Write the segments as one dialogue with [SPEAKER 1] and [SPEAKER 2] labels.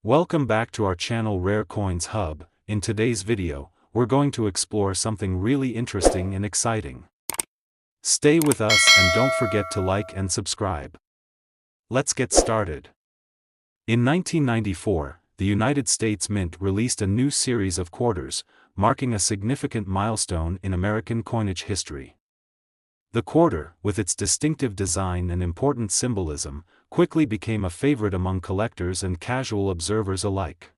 [SPEAKER 1] Welcome back to our channel Rare Coins Hub. In today's video, we're going to explore something really interesting and exciting. Stay with us and don't forget to like and subscribe. Let's get started. In 1994, the United States Mint released a new series of quarters, marking a significant milestone in American coinage history. The quarter, with its distinctive design and important symbolism, quickly became a favorite among collectors and casual observers alike.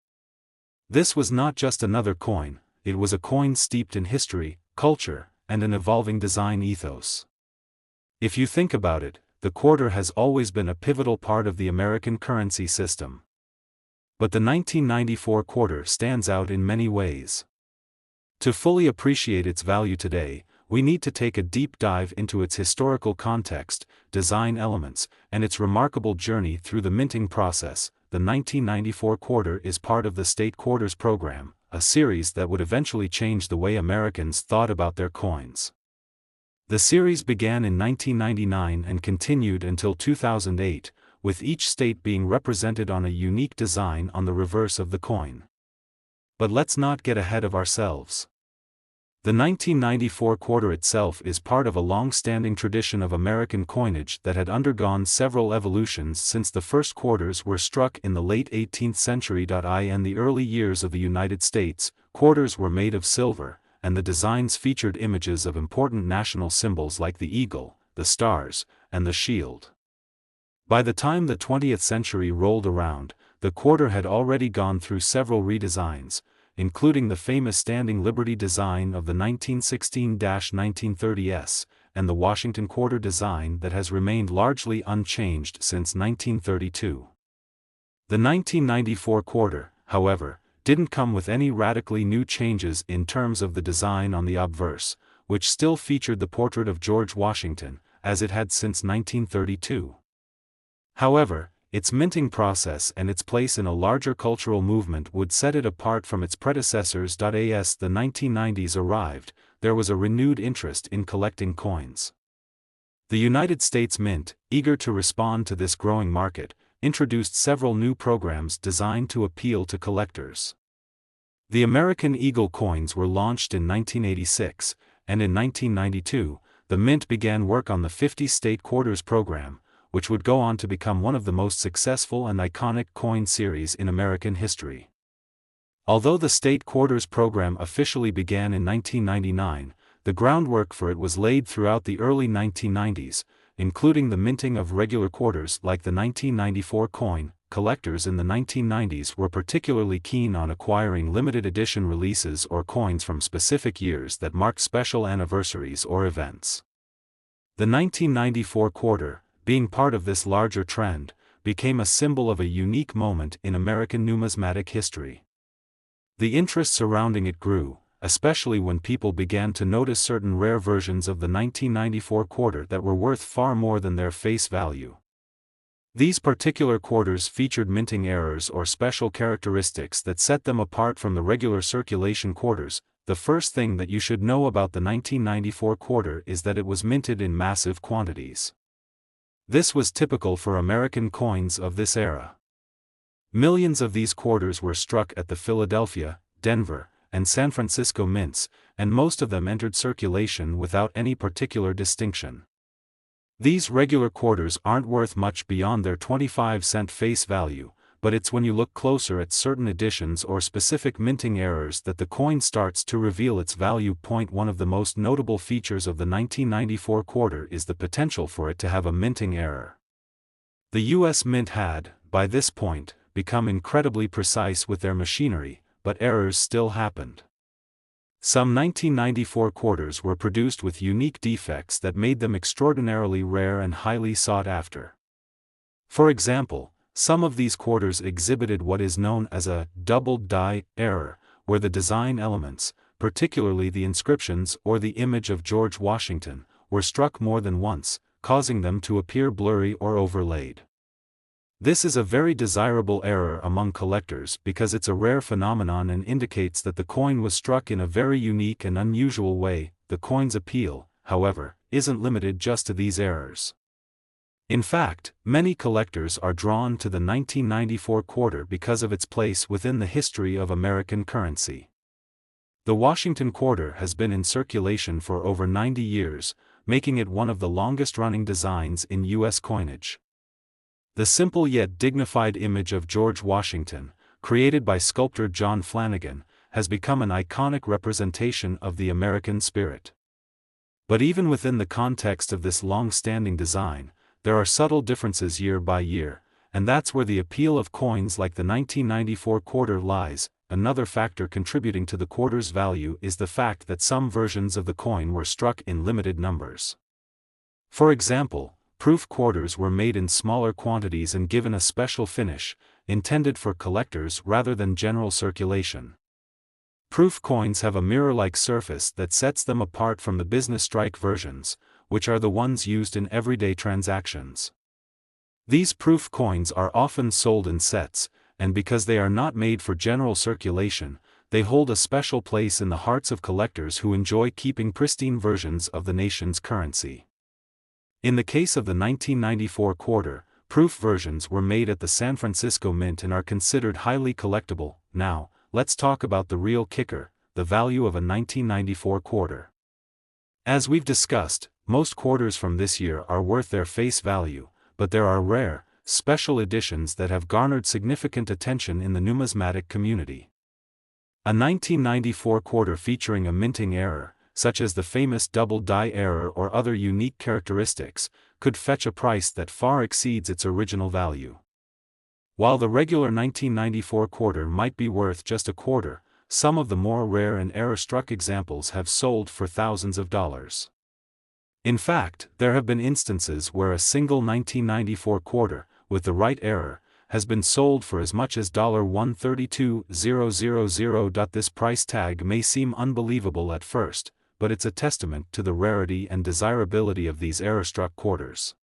[SPEAKER 1] This was not just another coin, it was a coin steeped in history, culture, and an evolving design ethos. If you think about it, the quarter has always been a pivotal part of the American currency system. But the 1994 quarter stands out in many ways. To fully appreciate its value today, we need to take a deep dive into its historical context, design elements, and its remarkable journey through the minting process. The 1994 quarter is part of the State Quarters program, a series that would eventually change the way Americans thought about their coins. The series began in 1999 and continued until 2008, with each state being represented on a unique design on the reverse of the coin. But let's not get ahead of ourselves. The 1994 quarter itself is part of a long-standing tradition of American coinage that had undergone several evolutions since the first quarters were struck in the late 18th century. In the early years of the United States, quarters were made of silver, and the designs featured images of important national symbols like the eagle, the stars, and the shield. By the time the 20th century rolled around, the quarter had already gone through several redesigns, including the famous Standing Liberty design of the 1916-1930s, and the Washington quarter design that has remained largely unchanged since 1932. The 1994 quarter, however, didn't come with any radically new changes in terms of the design on the obverse, which still featured the portrait of George Washington, as it had since 1932. However, its minting process and its place in a larger cultural movement would set it apart from its predecessors. As the 1990s arrived, there was a renewed interest in collecting coins. The United States Mint, eager to respond to this growing market, introduced several new programs designed to appeal to collectors. The American Eagle coins were launched in 1986, and in 1992, the Mint began work on the 50 State Quarters program, which would go on to become one of the most successful and iconic coin series in American history. Although the State Quarters program officially began in 1999, the groundwork for it was laid throughout the early 1990s, including the minting of regular quarters like the 1994 coin. Collectors in the 1990s were particularly keen on acquiring limited edition releases or coins from specific years that marked special anniversaries or events. The 1994 quarter, being part of this larger trend, became a symbol of a unique moment in American numismatic history. The interest surrounding it grew, especially when people began to notice certain rare versions of the 1994 quarter that were worth far more than their face value. These particular quarters featured minting errors or special characteristics that set them apart from the regular circulation quarters. The first thing that you should know about the 1994 quarter is that it was minted in massive quantities. This was typical for American coins of this era. Millions of these quarters were struck at the Philadelphia, Denver, and San Francisco mints, and most of them entered circulation without any particular distinction. These regular quarters aren't worth much beyond their 25-cent face value, but it's when you look closer at certain editions or specific minting errors that the coin starts to reveal its value. One of the most notable features of the 1994 quarter is the potential for it to have a minting error. The U.S. Mint had, by this point, become incredibly precise with their machinery, but errors still happened. Some 1994 quarters were produced with unique defects that made them extraordinarily rare and highly sought after. For example, some of these quarters exhibited what is known as a doubled die error, where the design elements, particularly the inscriptions or the image of George Washington, were struck more than once, causing them to appear blurry or overlaid. This is a very desirable error among collectors because it's a rare phenomenon and indicates that the coin was struck in a very unique and unusual way. The coin's appeal, however, isn't limited just to these errors. In fact, many collectors are drawn to the 1994 quarter because of its place within the history of American currency. The Washington quarter has been in circulation for over 90 years, making it one of the longest-running designs in U.S. coinage. The simple yet dignified image of George Washington, created by sculptor John Flanagan, has become an iconic representation of the American spirit. But even within the context of this long-standing design, there are subtle differences year by year, and that's where the appeal of coins like the 1994 quarter lies. Another factor contributing to the quarter's value is the fact that some versions of the coin were struck in limited numbers. For example, proof quarters were made in smaller quantities and given a special finish, intended for collectors rather than general circulation. Proof coins have a mirror-like surface that sets them apart from the business strike versions, which are the ones used in everyday transactions. These proof coins are often sold in sets, and because they are not made for general circulation, they hold a special place in the hearts of collectors who enjoy keeping pristine versions of the nation's currency. In the case of the 1994 quarter, proof versions were made at the San Francisco Mint and are considered highly collectible. Now, let's talk about the real kicker, the value of a 1994 quarter. As we've discussed, most quarters from this year are worth their face value, but there are rare, special editions that have garnered significant attention in the numismatic community. A 1994 quarter featuring a minting error, such as the famous double die error or other unique characteristics, could fetch a price that far exceeds its original value. While the regular 1994 quarter might be worth just a quarter, some of the more rare and error-struck examples have sold for thousands of dollars. In fact, there have been instances where a single 1994 quarter, with the right error, has been sold for as much as $132,000. This price tag may seem unbelievable at first, but it's a testament to the rarity and desirability of these error-struck quarters.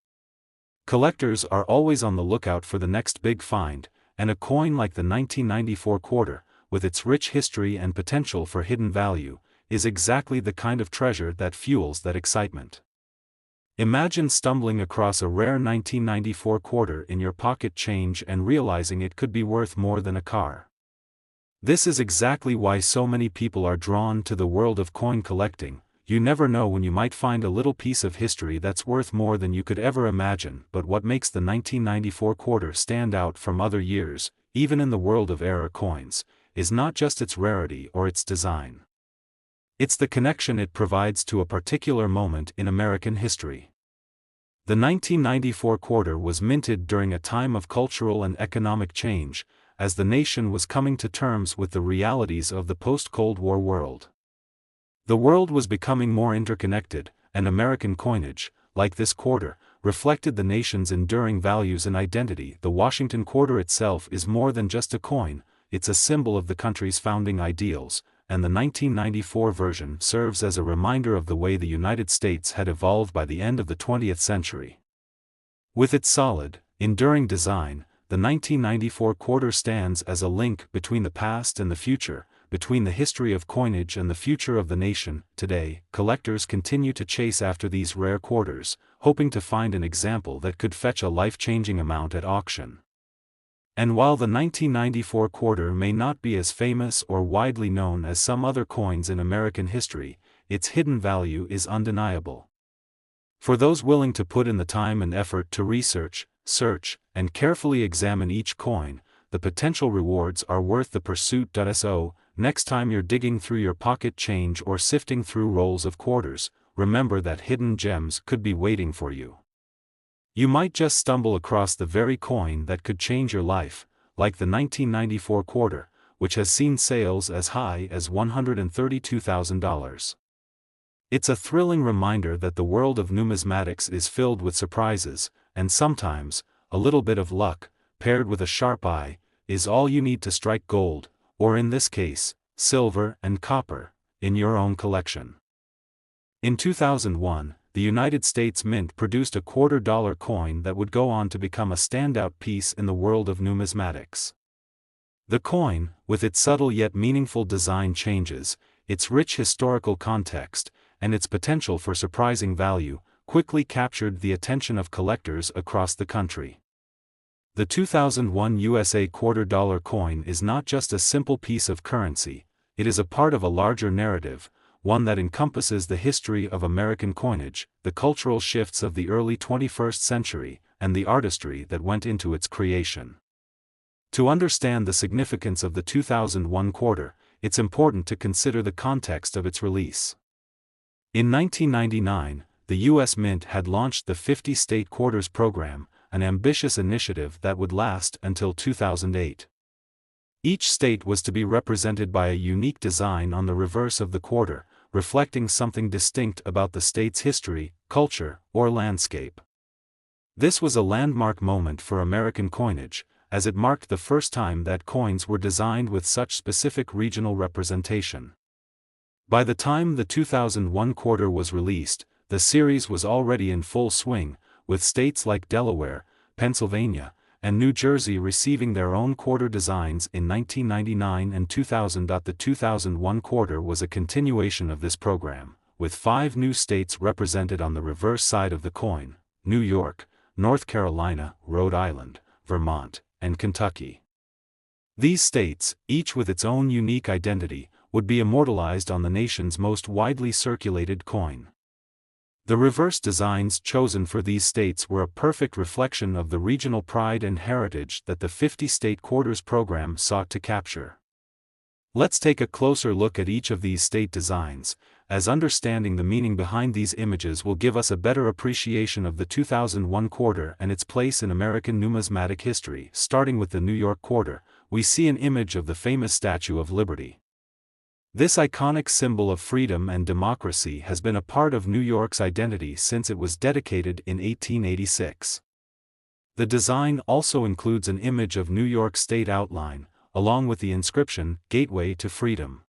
[SPEAKER 1] Collectors are always on the lookout for the next big find, and a coin like the 1994 quarter, with its rich history and potential for hidden value, is exactly the kind of treasure that fuels that excitement. Imagine stumbling across a rare 1994 quarter in your pocket change and realizing it could be worth more than a car. This is exactly why so many people are drawn to the world of coin collecting. You never know when you might find a little piece of history that's worth more than you could ever imagine. But what makes the 1994 quarter stand out from other years, even in the world of error coins, is not just its rarity or its design. It's the connection it provides to a particular moment in American history. The 1994 quarter was minted during a time of cultural and economic change, as the nation was coming to terms with the realities of the post-Cold War world. The world was becoming more interconnected, and American coinage, like this quarter, reflected the nation's enduring values and identity. The Washington quarter itself is more than just a coin, it's a symbol of the country's founding ideals, and the 1994 version serves as a reminder of the way the United States had evolved by the end of the 20th century. With its solid, enduring design, the 1994 quarter stands as a link between the past and the future, between the history of coinage and the future of the nation. Today, collectors continue to chase after these rare quarters, hoping to find an example that could fetch a life-changing amount at auction. And while the 1994 quarter may not be as famous or widely known as some other coins in American history, its hidden value is undeniable. For those willing to put in the time and effort to research, search, and carefully examine each coin, the potential rewards are worth the pursuit. So, next time you're digging through your pocket change or sifting through rolls of quarters, remember that hidden gems could be waiting for you. You might just stumble across the very coin that could change your life, like the 1994 quarter, which has seen sales as high as $132,000. It's a thrilling reminder that the world of numismatics is filled with surprises, and sometimes, a little bit of luck, paired with a sharp eye, is all you need to strike gold, or in this case, silver and copper, in your own collection. In 2001, the United States Mint produced a $quarter coin that would go on to become a standout piece in the world of numismatics. The coin, with its subtle yet meaningful design changes, its rich historical context, and its potential for surprising value, quickly captured the attention of collectors across the country. The 2001 USA $quarter coin is not just a simple piece of currency, it is a part of a larger narrative, one that encompasses the history of American coinage, the cultural shifts of the early 21st century, and the artistry that went into its creation. To understand the significance of the 2001 quarter, it's important to consider the context of its release. In 1999, the U.S. Mint had launched the 50-state quarters program, an ambitious initiative that would last until 2008. Each state was to be represented by a unique design on the reverse of the quarter, reflecting something distinct about the state's history, culture, or landscape. This was a landmark moment for American coinage, as it marked the first time that coins were designed with such specific regional representation. By the time the 2001 quarter was released, the series was already in full swing, with states like Delaware, Pennsylvania, and New Jersey receiving their own quarter designs in 1999 and 2000. The 2001 quarter was a continuation of this program, with 5 new states represented on the reverse side of the coin: New York, North Carolina, Rhode Island, Vermont, and Kentucky. These states, each with its own unique identity, would be immortalized on the nation's most widely circulated coin. The reverse designs chosen for these states were a perfect reflection of the regional pride and heritage that the 50-state quarters program sought to capture. Let's take a closer look at each of these state designs, as understanding the meaning behind these images will give us a better appreciation of the 2001 quarter and its place in American numismatic history. Starting with the New York quarter, we see an image of the famous Statue of Liberty. This iconic symbol of freedom and democracy has been a part of New York's identity since it was dedicated in 1886. The design also includes an image of New York State outline, along with the inscription, "Gateway to Freedom."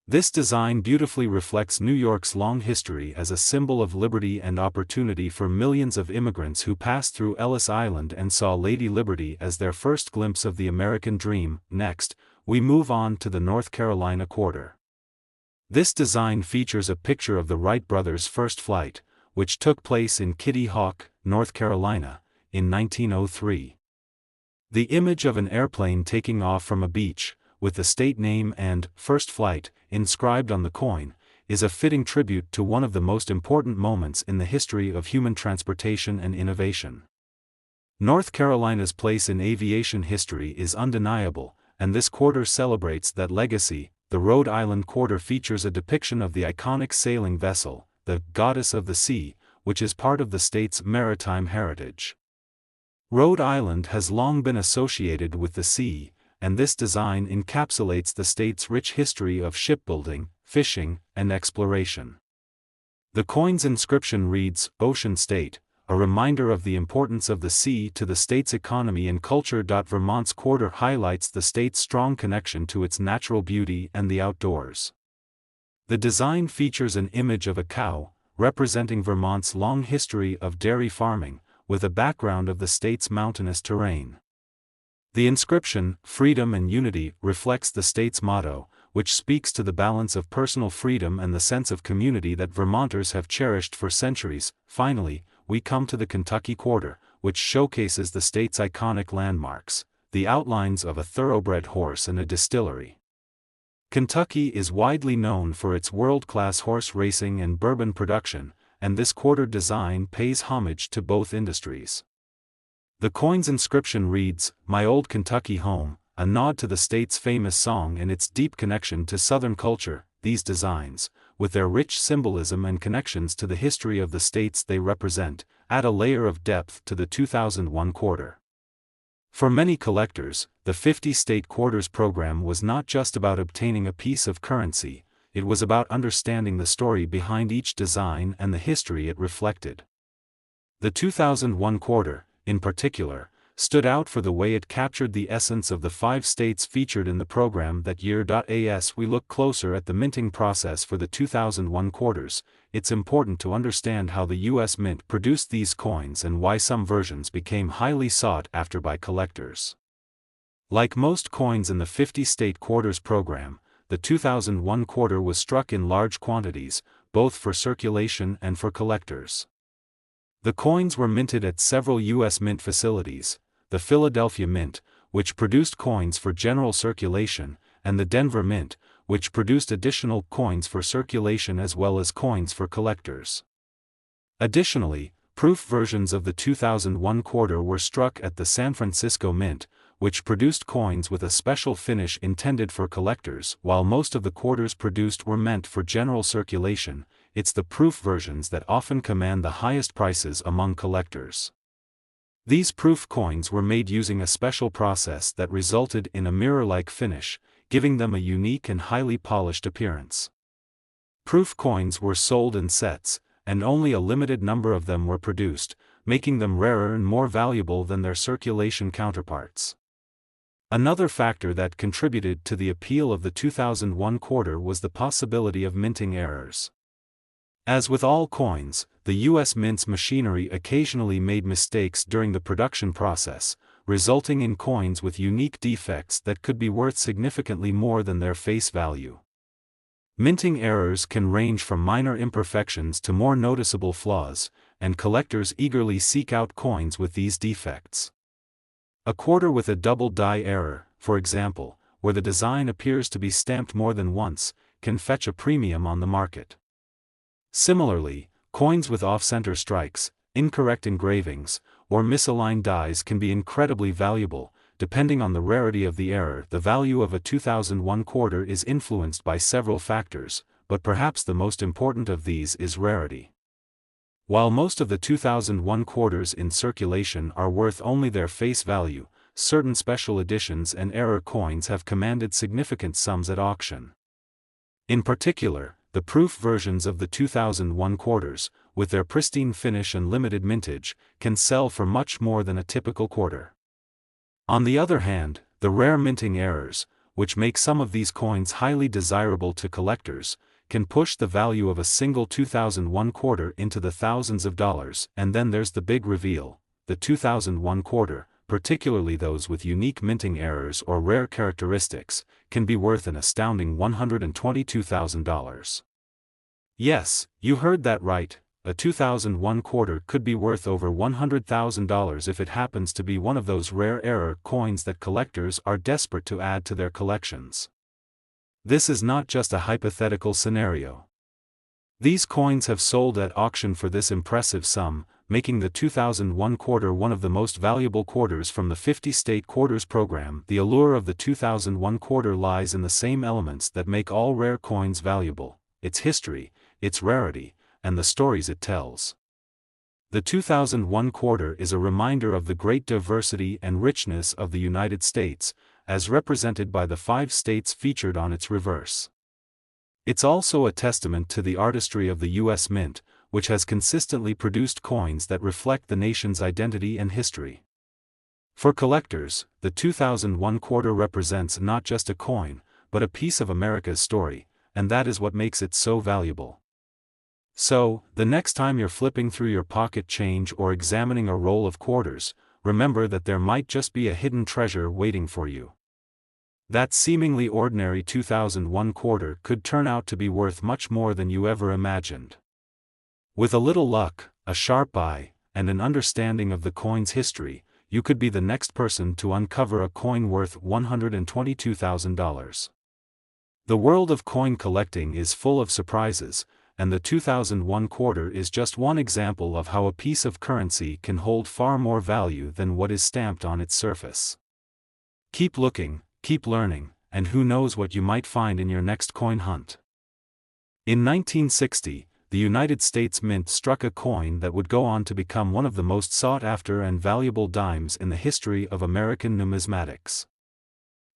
[SPEAKER 1] This design beautifully reflects New York's long history as a symbol of liberty and opportunity for millions of immigrants who passed through Ellis Island and saw Lady Liberty as their first glimpse of the American dream. Next, we move on to the North Carolina quarter. This design features a picture of the Wright brothers' first flight, which took place in Kitty Hawk, North Carolina, in 1903. The image of an airplane taking off from a beach, with the state name and "first flight" inscribed on the coin, is a fitting tribute to one of the most important moments in the history of human transportation and innovation. North Carolina's place in aviation history is undeniable, and this quarter celebrates that legacy. The Rhode Island quarter features a depiction of the iconic sailing vessel, the Goddess of the Sea, which is part of the state's maritime heritage. Rhode Island has long been associated with the sea, and this design encapsulates the state's rich history of shipbuilding, fishing, and exploration. The coin's inscription reads, "Ocean State," a reminder of the importance of the sea to the state's economy and culture. Vermont's quarter highlights the state's strong connection to its natural beauty and the outdoors. The design features an image of a cow, representing Vermont's long history of dairy farming, with a background of the state's mountainous terrain. The inscription, "Freedom and Unity," reflects the state's motto, which speaks to the balance of personal freedom and the sense of community that Vermonters have cherished for centuries. Finally, we come to the Kentucky quarter, which showcases the state's iconic landmarks, the outlines of a thoroughbred horse and a distillery. Kentucky is widely known for its world-class horse racing and bourbon production, and this quarter design pays homage to both industries. The coin's inscription reads, "My Old Kentucky Home," a nod to the state's famous song and its deep connection to Southern culture. These designs, with their rich symbolism and connections to the history of the states they represent, add a layer of depth to the 2001 quarter. For many collectors, the 50-state quarters program was not just about obtaining a piece of currency, it was about understanding the story behind each design and the history it reflected. The 2001 quarter, in particular, stood out for the way it captured the essence of the 5 states featured in the program that year. As we look closer at the minting process for the 2001 quarters, it's important to understand how the U.S. Mint produced these coins and why some versions became highly sought after by collectors. Like most coins in the 50-state quarters program, the 2001 quarter was struck in large quantities, both for circulation and for collectors. The coins were minted at several U.S. mint facilities: the Philadelphia Mint, which produced coins for general circulation, and the Denver Mint, which produced additional coins for circulation as well as coins for collectors. Additionally, proof versions of the 2001 quarter were struck at the San Francisco Mint, which produced coins with a special finish intended for collectors. While most of the quarters produced were meant for general circulation, it's the proof versions that often command the highest prices among collectors. These proof coins were made using a special process that resulted in a mirror-like finish, giving them a unique and highly polished appearance. Proof coins were sold in sets, and only a limited number of them were produced, making them rarer and more valuable than their circulation counterparts. Another factor that contributed to the appeal of the 2001 quarter was the possibility of minting errors. As with all coins, the U.S. Mint's machinery occasionally made mistakes during the production process, resulting in coins with unique defects that could be worth significantly more than their face value. Minting errors can range from minor imperfections to more noticeable flaws, and collectors eagerly seek out coins with these defects. A quarter with a double die error, for example, where the design appears to be stamped more than once, can fetch a premium on the market. Similarly, coins with off-center strikes, incorrect engravings, or misaligned dies can be incredibly valuable. Depending on the rarity of the error, the value of a 2001 quarter is influenced by several factors, but perhaps the most important of these is rarity. While most of the 2001 quarters in circulation are worth only their face value, certain special editions and error coins have commanded significant sums at auction. In particular, the proof versions of the 2001 quarters, with their pristine finish and limited mintage, can sell for much more than a typical quarter. On the other hand, the rare minting errors, which make some of these coins highly desirable to collectors, can push the value of a single 2001 quarter into the thousands of dollars. And then there's the big reveal: the 2001 quarter, particularly those with unique minting errors or rare characteristics, can be worth an astounding $122,000. Yes, you heard that right. A 2001 quarter could be worth over $100,000 if it happens to be one of those rare error coins that collectors are desperate to add to their collections. This is not just a hypothetical scenario. These coins have sold at auction for this impressive sum, making the 2001 quarter one of the most valuable quarters from the 50-state quarters program. The allure of the 2001 quarter lies in the same elements that make all rare coins valuable: its history, its rarity, and the stories it tells. The 2001 quarter is a reminder of the great diversity and richness of the United States, as represented by the 5 states featured on its reverse. It's also a testament to the artistry of the U.S. Mint, which has consistently produced coins that reflect the nation's identity and history. For collectors, the 2001 quarter represents not just a coin, but a piece of America's story, and that is what makes it so valuable. So, the next time you're flipping through your pocket change or examining a roll of quarters, remember that there might just be a hidden treasure waiting for you. That seemingly ordinary 2001 quarter could turn out to be worth much more than you ever imagined. With a little luck, a sharp eye, and an understanding of the coin's history, you could be the next person to uncover a coin worth $122,000. The world of coin collecting is full of surprises, and the 2001 quarter is just one example of how a piece of currency can hold far more value than what is stamped on its surface. Keep looking, keep learning, and who knows what you might find in your next coin hunt. In 1960, the United States Mint struck a coin that would go on to become one of the most sought-after and valuable dimes in the history of American numismatics.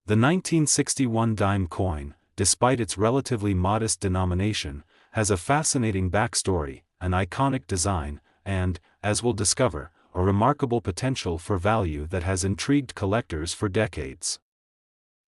[SPEAKER 1] The 1961 dime coin, despite its relatively modest denomination, has a fascinating backstory, an iconic design, and, as we'll discover, a remarkable potential for value that has intrigued collectors for decades.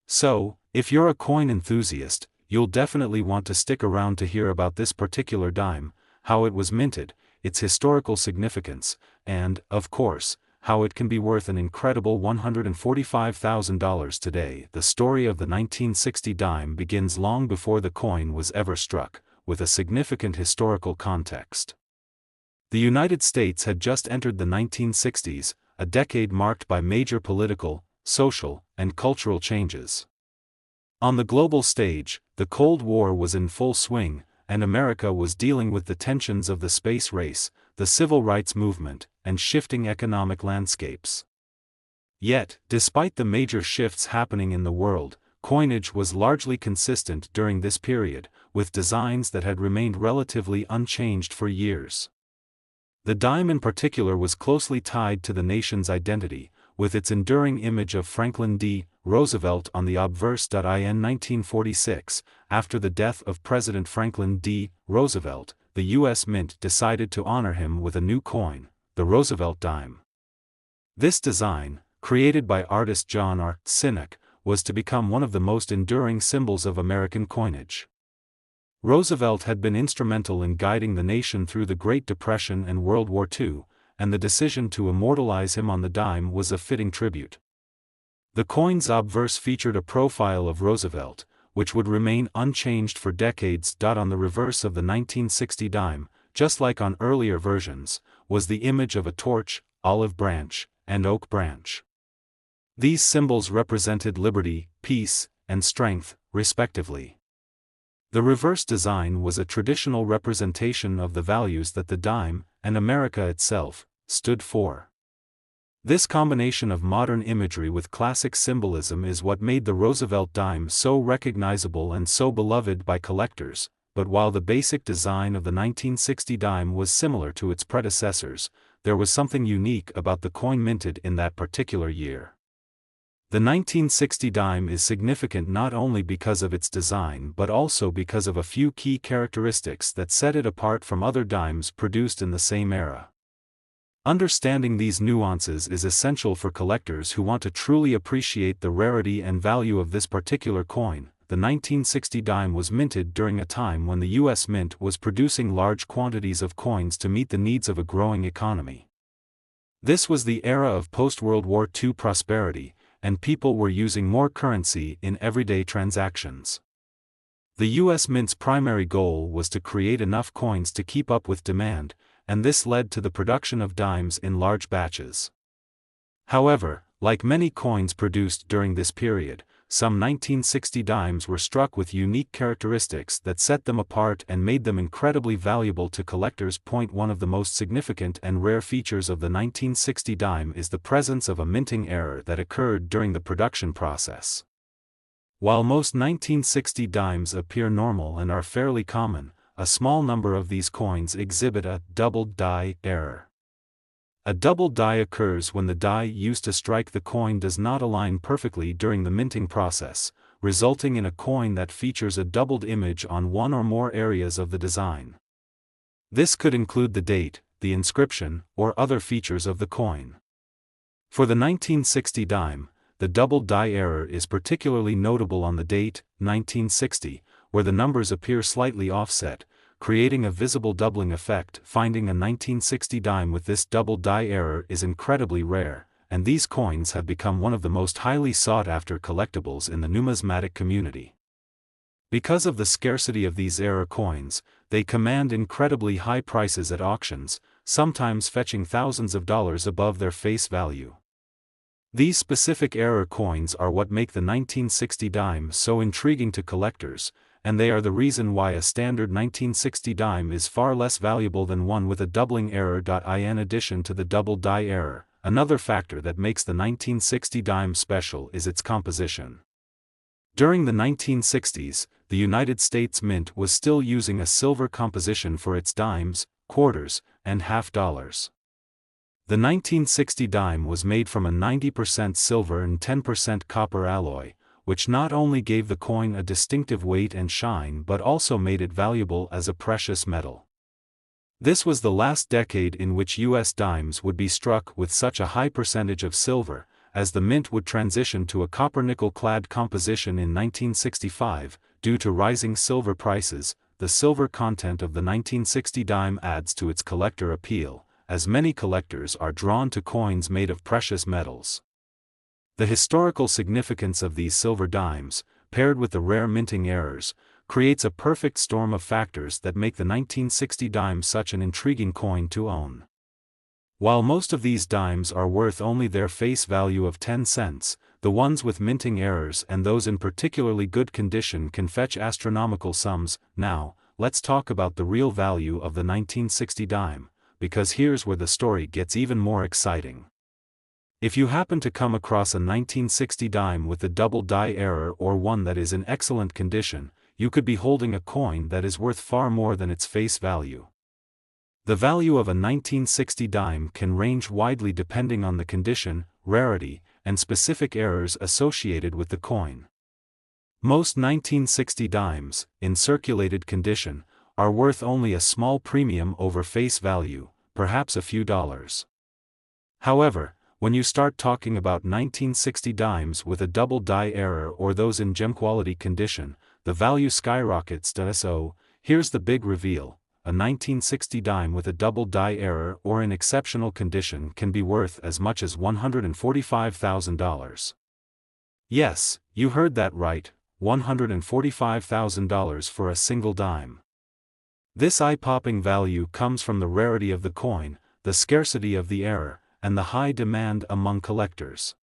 [SPEAKER 1] So, if you're a coin enthusiast, you'll definitely want to stick around to hear about this particular dime, how it was minted, its historical significance, and, of course, how it can be worth an incredible $145,000 today. The story of the 1960 dime begins long before the coin was ever struck, with a significant historical context. The United States had just entered the 1960s, a decade marked by major political, social, and cultural changes. On the global stage, the Cold War was in full swing, and America was dealing with the tensions of the space race, the civil rights movement, and shifting economic landscapes. Yet, despite the major shifts happening in the world, coinage was largely consistent during this period, with designs that had remained relatively unchanged for years. The dime in particular was closely tied to the nation's identity, with its enduring image of Franklin D. Roosevelt on the obverse. In 1946, after the death of President Franklin D. Roosevelt, the U.S. Mint decided to honor him with a new coin, the Roosevelt dime. This design, created by artist John R. Sinek, was to become one of the most enduring symbols of American coinage. Roosevelt had been instrumental in guiding the nation through the Great Depression and World War II, and the decision to immortalize him on the dime was a fitting tribute. The coin's obverse featured a profile of Roosevelt, which would remain unchanged for decades. On the reverse of the 1960 dime, just like on earlier versions, was the image of a torch, olive branch, and oak branch. These symbols represented liberty, peace, and strength, respectively. The reverse design was a traditional representation of the values that the dime, and America itself, stood for. This combination of modern imagery with classic symbolism is what made the Roosevelt dime so recognizable and so beloved by collectors. But while the basic design of the 1960 dime was similar to its predecessors, there was something unique about the coin minted in that particular year. The 1960 dime is significant not only because of its design but also because of a few key characteristics that set it apart from other dimes produced in the same era. Understanding these nuances is essential for collectors who want to truly appreciate the rarity and value of this particular coin. The 1960 dime was minted during a time when the U.S. Mint was producing large quantities of coins to meet the needs of a growing economy. This was the era of post-World War II prosperity, and people were using more currency in everyday transactions. The U.S. Mint's primary goal was to create enough coins to keep up with demand, and this led to the production of dimes in large batches. However, like many coins produced during this period, some 1960 dimes were struck with unique characteristics that set them apart and made them incredibly valuable to collectors. One of the most significant and rare features of the 1960 dime is the presence of a minting error that occurred during the production process. While most 1960 dimes appear normal and are fairly common, a small number of these coins exhibit a doubled die error. A doubled die occurs when the die used to strike the coin does not align perfectly during the minting process, resulting in a coin that features a doubled image on one or more areas of the design. This could include the date, the inscription, or other features of the coin. For the 1960 dime, the doubled die error is particularly notable on the date, 1960, where the numbers appear slightly offset, creating a visible doubling effect. Finding a 1960 dime with this double die error is incredibly rare, and these coins have become one of the most highly sought-after collectibles in the numismatic community. Because of the scarcity of these error coins, they command incredibly high prices at auctions, sometimes fetching thousands of dollars above their face value. These specific error coins are what make the 1960 dime so intriguing to collectors, and they are the reason why a standard 1960 dime is far less valuable than one with a doubling error. In addition to the double die error, another factor that makes the 1960 dime special is its composition. During the 1960s, the United States Mint was still using a silver composition for its dimes, quarters, and half dollars. The 1960 dime was made from a 90% silver and 10% copper alloy, which not only gave the coin a distinctive weight and shine but also made it valuable as a precious metal. This was the last decade in which U.S. dimes would be struck with such a high percentage of silver, as the mint would transition to a copper-nickel-clad composition in 1965. Due to rising silver prices, the silver content of the 1960 dime adds to its collector appeal, as many collectors are drawn to coins made of precious metals. The historical significance of these silver dimes, paired with the rare minting errors, creates a perfect storm of factors that make the 1960 dime such an intriguing coin to own. While most of these dimes are worth only their face value of 10 cents, the ones with minting errors and those in particularly good condition can fetch astronomical sums. Now, let's talk about the real value of the 1960 dime, because here's where the story gets even more exciting. If you happen to come across a 1960 dime with a double die error or one that is in excellent condition, you could be holding a coin that is worth far more than its face value. The value of a 1960 dime can range widely depending on the condition, rarity, and specific errors associated with the coin. Most 1960 dimes, in circulated condition, are worth only a small premium over face value, perhaps a few dollars. However, when you start talking about 1960 dimes with a double die error or those in gem quality condition, the value skyrockets. So, here's the big reveal: a 1960 dime with a double die error or in exceptional condition can be worth as much as $145,000. Yes, you heard that right, $145,000 for a single dime. This eye-popping value comes from the rarity of the coin, the scarcity of the error, and the high demand among collectors.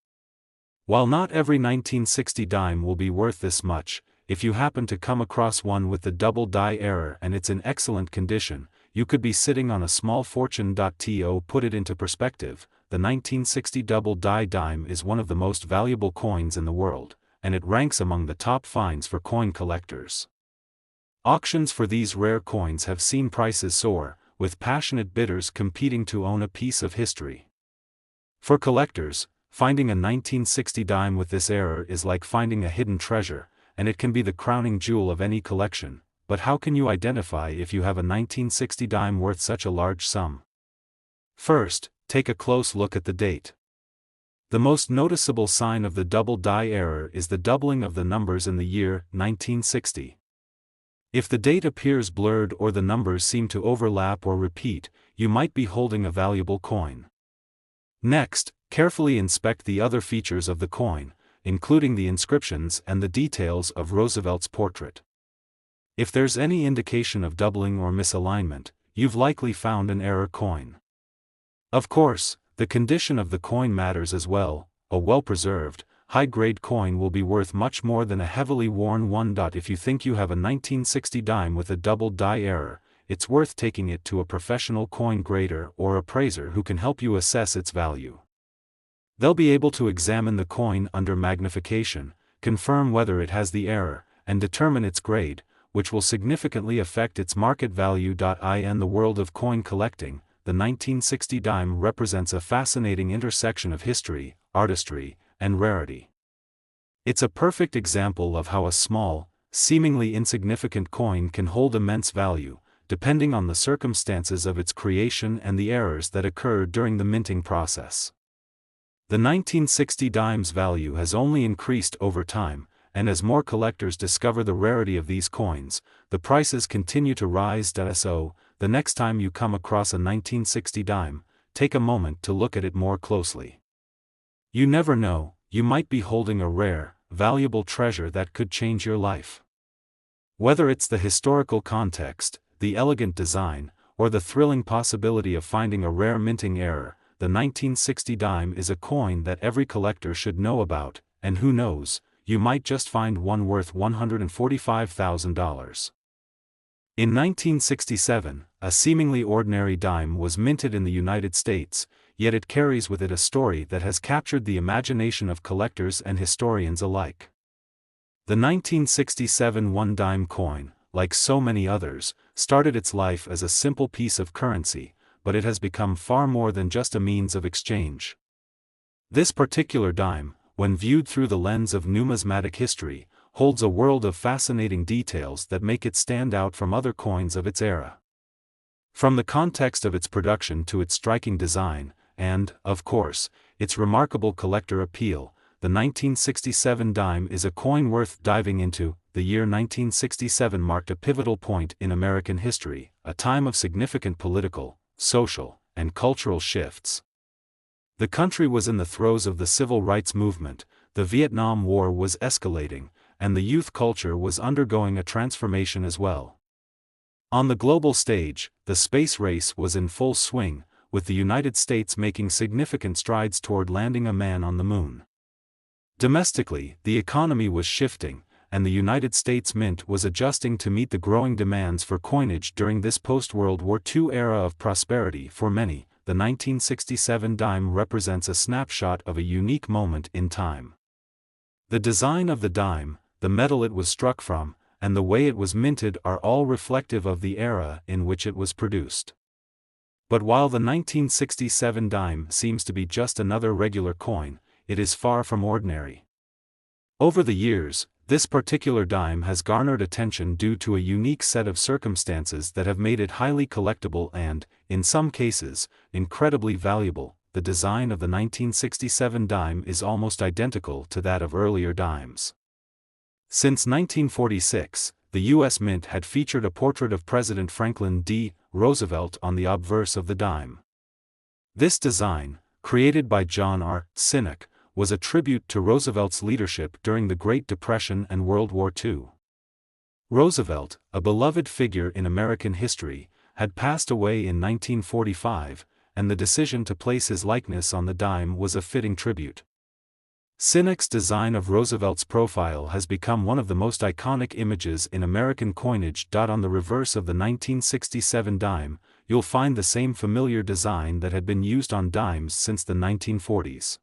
[SPEAKER 1] While not every 1960 dime will be worth this much, if you happen to come across one with the double die error and it's in excellent condition, you could be sitting on a small fortune. To put it into perspective, the 1960 double die dime is one of the most valuable coins in the world, and it ranks among the top finds for coin collectors. Auctions for these rare coins have seen prices soar, with passionate bidders competing to own a piece of history. For collectors, finding a 1960 dime with this error is like finding a hidden treasure, and it can be the crowning jewel of any collection. But how can you identify if you have a 1960 dime worth such a large sum? First, take a close look at the date. The most noticeable sign of the double die error is the doubling of the numbers in the year 1960. If the date appears blurred or the numbers seem to overlap or repeat, you might be holding a valuable coin. Next, carefully inspect the other features of the coin, including the inscriptions and the details of Roosevelt's portrait. If there's any indication of doubling or misalignment, you've likely found an error coin. Of course, the condition of the coin matters as well. A well-preserved, high-grade coin will be worth much more than a heavily worn one. If you think you have a 1960 dime with a double die error, it's worth taking it to a professional coin grader or appraiser who can help you assess its value. They'll be able to examine the coin under magnification, confirm whether it has the error, and determine its grade, which will significantly affect its market value. In the world of coin collecting, the 1960 dime represents a fascinating intersection of history, artistry, and rarity. It's a perfect example of how a small, seemingly insignificant coin can hold immense value, depending on the circumstances of its creation and the errors that occur during the minting process. The 1960 dime's value has only increased over time, and as more collectors discover the rarity of these coins, the prices continue to rise. So, the next time you come across a 1960 dime, take a moment to look at it more closely. You never know, you might be holding a rare, valuable treasure that could change your life. Whether it's the historical context, the elegant design, or the thrilling possibility of finding a rare minting error, the 1960 dime is a coin that every collector should know about, and who knows, you might just find one worth $145,000. In 1967, a seemingly ordinary dime was minted in the United States, yet it carries with it a story that has captured the imagination of collectors and historians alike. The 1967 one-dime coin, like so many others, started its life as a simple piece of currency, but it has become far more than just a means of exchange. This particular dime, when viewed through the lens of numismatic history, holds a world of fascinating details that make it stand out from other coins of its era. From the context of its production to its striking design, and, of course, its remarkable collector appeal, the 1967 dime is a coin worth diving into. The year 1967 marked a pivotal point in American history, a time of significant political, social, and cultural shifts. The country was in the throes of the civil rights movement, the Vietnam War was escalating, and the youth culture was undergoing a transformation as well. On the global stage, the space race was in full swing, with the United States making significant strides toward landing a man on the moon. Domestically, the economy was shifting, and the United States Mint was adjusting to meet the growing demands for coinage during this post-World War II era of prosperity for many. The 1967 dime represents a snapshot of a unique moment in time. The design of the dime, the metal it was struck from, and the way it was minted are all reflective of the era in which it was produced. But while the 1967 dime seems to be just another regular coin, it is far from ordinary. Over the years, this particular dime has garnered attention due to a unique set of circumstances that have made it highly collectible and, in some cases, incredibly valuable. The design of the 1967 dime is almost identical to that of earlier dimes. Since 1946, the U.S. Mint had featured a portrait of President Franklin D. Roosevelt on the obverse of the dime. This design, created by John R. Sinnock, was a tribute to Roosevelt's leadership during the Great Depression and World War II. Roosevelt, a beloved figure in American history, had passed away in 1945, and the decision to place his likeness on the dime was a fitting tribute. Sinnock's design of Roosevelt's profile has become one of the most iconic images in American coinage. On the reverse of the 1967 dime, you'll find the same familiar design that had been used on dimes since the 1940s.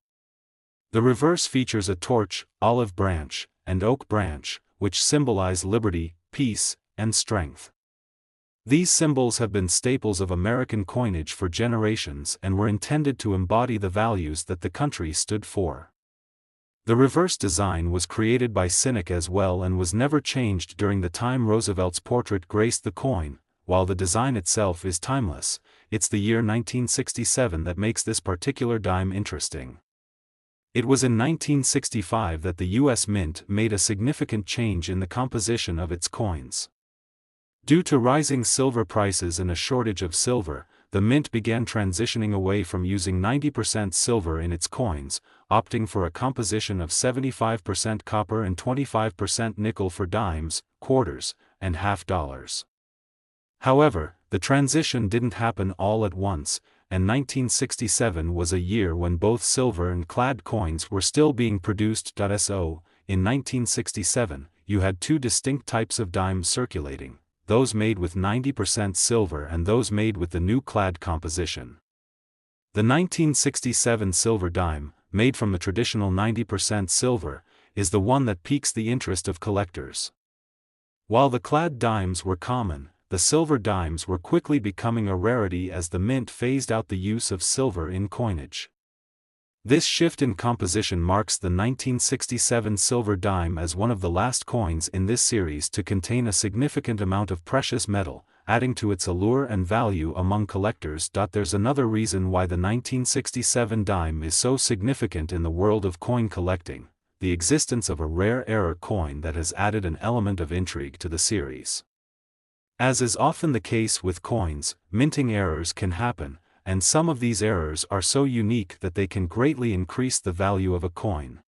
[SPEAKER 1] The reverse features a torch, olive branch, and oak branch, which symbolize liberty, peace, and strength. These symbols have been staples of American coinage for generations and were intended to embody the values that the country stood for. The reverse design was created by Sinnock as well and was never changed during the time Roosevelt's portrait graced the coin. While the design itself is timeless, it's the year 1967 that makes this particular dime interesting. It was in 1965 that the U.S. Mint made a significant change in the composition of its coins. Due to rising silver prices and a shortage of silver, the Mint began transitioning away from using 90% silver in its coins, opting for a composition of 75% copper and 25% nickel for dimes, quarters, and half dollars. However, the transition didn't happen all at once, and 1967 was a year when both silver and clad coins were still being produced. So, in 1967, you had two distinct types of dimes circulating, those made with 90% silver and those made with the new clad composition. The 1967 silver dime, made from the traditional 90% silver, is the one that piques the interest of collectors. While the clad dimes were common, the silver dimes were quickly becoming a rarity as the Mint phased out the use of silver in coinage. This shift in composition marks the 1967 silver dime as one of the last coins in this series to contain a significant amount of precious metal, adding to its allure and value among collectors. There's another reason why the 1967 dime is so significant in the world of coin collecting: the existence of a rare error coin that has added an element of intrigue to the series. As is often the case with coins, minting errors can happen, and some of these errors are so unique that they can greatly increase the value of a coin.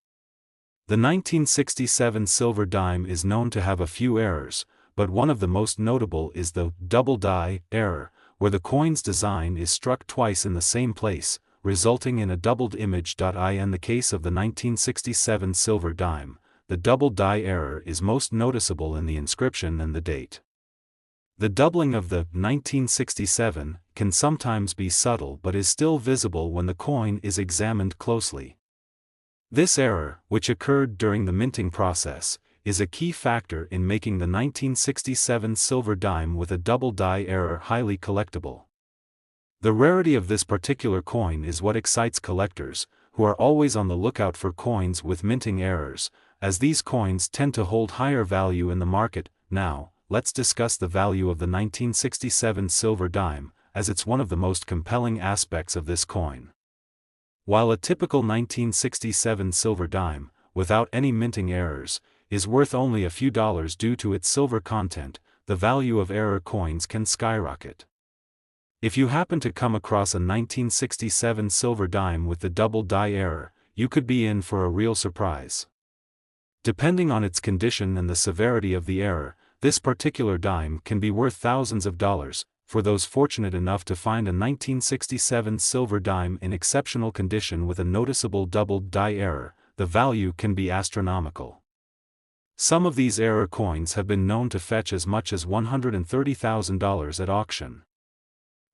[SPEAKER 1] The 1967 silver dime is known to have a few errors, but one of the most notable is the double die error, where the coin's design is struck twice in the same place, resulting in a doubled image. In the case of the 1967 silver dime, the double die error is most noticeable in the inscription and the date. The doubling of the 1967 can sometimes be subtle but is still visible when the coin is examined closely. This error, which occurred during the minting process, is a key factor in making the 1967 silver dime with a double die error highly collectible. The rarity of this particular coin is what excites collectors, who are always on the lookout for coins with minting errors, as these coins tend to hold higher value in the market. Now, let's discuss the value of the 1967 silver dime, as it's one of the most compelling aspects of this coin. While a typical 1967 silver dime, without any minting errors, is worth only a few dollars due to its silver content, the value of error coins can skyrocket. If you happen to come across a 1967 silver dime with the double die error, you could be in for a real surprise. Depending on its condition and the severity of the error, this particular dime can be worth thousands of dollars. For those fortunate enough to find a 1967 silver dime in exceptional condition with a noticeable doubled die error, the value can be astronomical. Some of these error coins have been known to fetch as much as $130,000 at auction.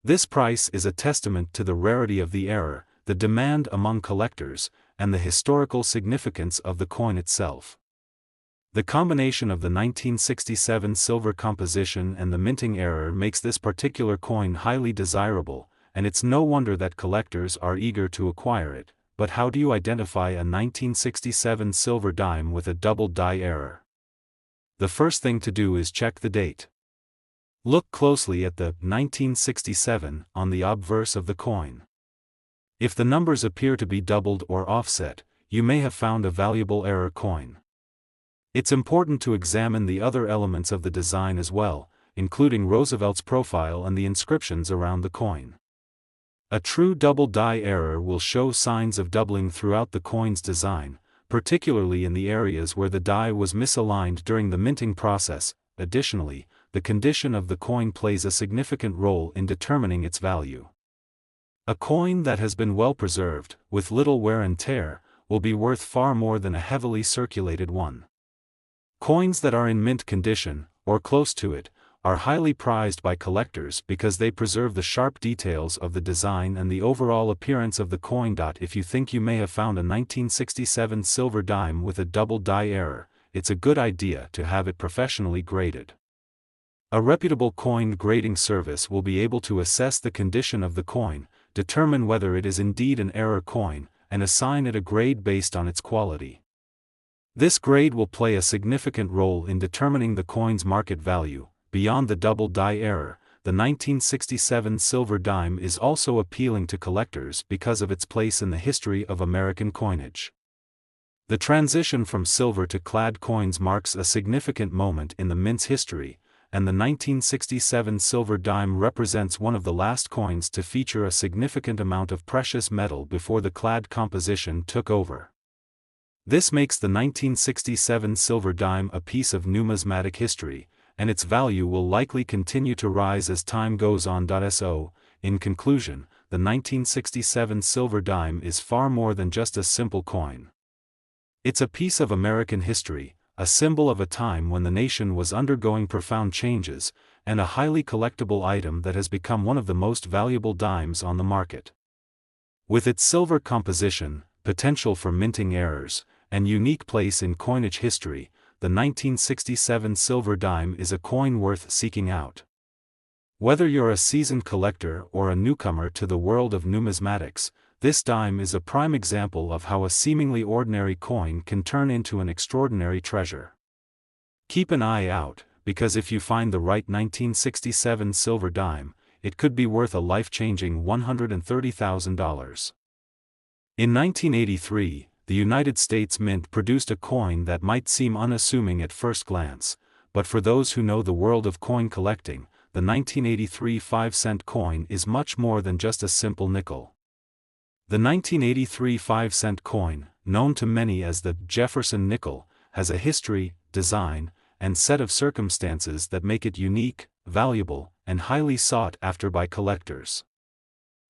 [SPEAKER 1] This price is a testament to the rarity of the error, the demand among collectors, and the historical significance of the coin itself. The combination of the 1967 silver composition and the minting error makes this particular coin highly desirable, and it's no wonder that collectors are eager to acquire it. But how do you identify a 1967 silver dime with a doubled die error? The first thing to do is check the date. Look closely at the 1967 on the obverse of the coin. If the numbers appear to be doubled or offset, you may have found a valuable error coin. It's important to examine the other elements of the design as well, including Roosevelt's profile and the inscriptions around the coin. A true double die error will show signs of doubling throughout the coin's design, particularly in the areas where the die was misaligned during the minting process. Additionally, the condition of the coin plays a significant role in determining its value. A coin that has been well preserved, with little wear and tear, will be worth far more than a heavily circulated one. Coins that are in mint condition, or close to it, are highly prized by collectors because they preserve the sharp details of the design and the overall appearance of the coin. If you think you may have found a 1967 silver dime with a double die error, it's a good idea to have it professionally graded. A reputable coin grading service will be able to assess the condition of the coin, determine whether it is indeed an error coin, and assign it a grade based on its quality. This grade will play a significant role in determining the coin's market value. Beyond the double die error, the 1967 silver dime is also appealing to collectors because of its place in the history of American coinage. The transition from silver to clad coins marks a significant moment in the mint's history, and the 1967 silver dime represents one of the last coins to feature a significant amount of precious metal before the clad composition took over. This makes the 1967 silver dime a piece of numismatic history, and its value will likely continue to rise as time goes on. So, in conclusion, the 1967 silver dime is far more than just a simple coin. It's a piece of American history, a symbol of a time when the nation was undergoing profound changes, and a highly collectible item that has become one of the most valuable dimes on the market. With its silver composition, potential for minting errors, and unique place in coinage history, the 1967 silver dime is a coin worth seeking out. Whether you're a seasoned collector or a newcomer to the world of numismatics, this dime is a prime example of how a seemingly ordinary coin can turn into an extraordinary treasure. Keep an eye out, because if you find the right 1967 silver dime, it could be worth a life-changing $130,000. In 1983, the United States Mint produced a coin that might seem unassuming at first glance, but for those who know the world of coin collecting, the 1983 5-cent coin is much more than just a simple nickel. The 1983 5-cent coin, known to many as the Jefferson nickel, has a history, design, and set of circumstances that make it unique, valuable, and highly sought after by collectors.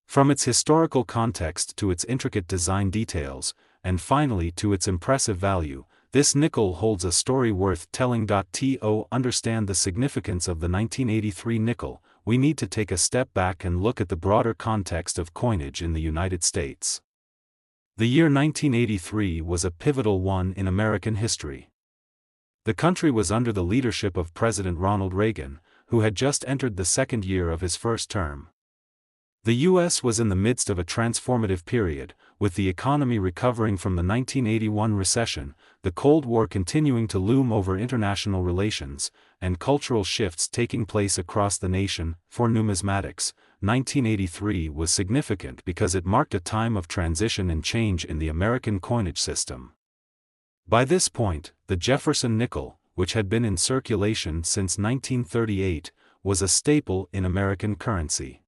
[SPEAKER 1] From its historical context to its intricate design details, and finally to its impressive value, this nickel holds a story worth telling. To understand the significance of the 1983 nickel, we need to take a step back and look at the broader context of coinage in the United States. The year 1983 was a pivotal one in American history. The country was under the leadership of President Ronald Reagan, who had just entered the second year of his first term. The U.S. was in the midst of a transformative period, with the economy recovering from the 1981 recession, the Cold War continuing to loom over international relations, and cultural shifts taking place across the nation. For numismatics, 1983 was significant because it marked a time of transition and change in the American coinage system. By this point, the Jefferson nickel, which had been in circulation since 1938, was a staple in American currency.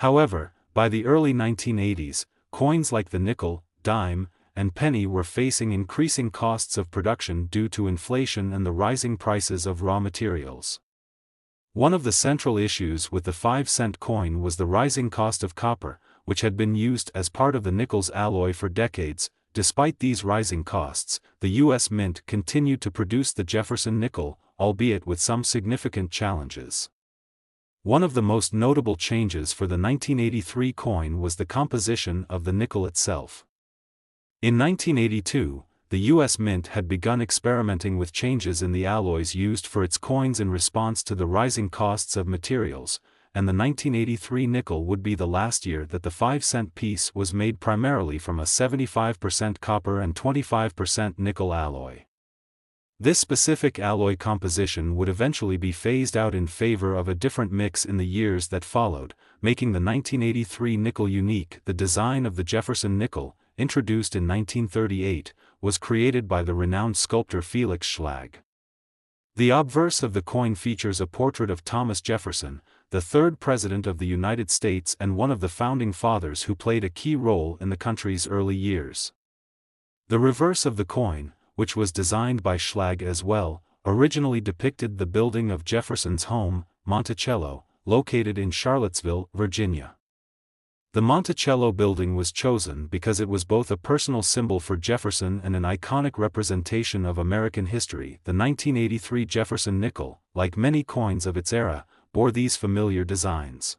[SPEAKER 1] However, by the early 1980s, coins like the nickel, dime, and penny were facing increasing costs of production due to inflation and the rising prices of raw materials. One of the central issues with the 5-cent coin was the rising cost of copper, which had been used as part of the nickel's alloy for decades. Despite these rising costs, the U.S. Mint continued to produce the Jefferson nickel, albeit with some significant challenges. One of the most notable changes for the 1983 coin was the composition of the nickel itself. In 1982, the U.S. Mint had begun experimenting with changes in the alloys used for its coins in response to the rising costs of materials, and the 1983 nickel would be the last year that the 5-cent piece was made primarily from a 75% copper and 25% nickel alloy. This specific alloy composition would eventually be phased out in favor of a different mix in the years that followed, making the 1983 nickel unique. The design of the Jefferson nickel, introduced in 1938, was created by the renowned sculptor Felix Schlag. The obverse of the coin features a portrait of Thomas Jefferson, the third President of the United States and one of the Founding Fathers who played a key role in the country's early years. The reverse of the coin, which was designed by Schlag as well, originally depicted the building of Jefferson's home, Monticello, located in Charlottesville, Virginia. The Monticello building was chosen because it was both a personal symbol for Jefferson and an iconic representation of American history. The 1983 Jefferson nickel, like many coins of its era, bore these familiar designs.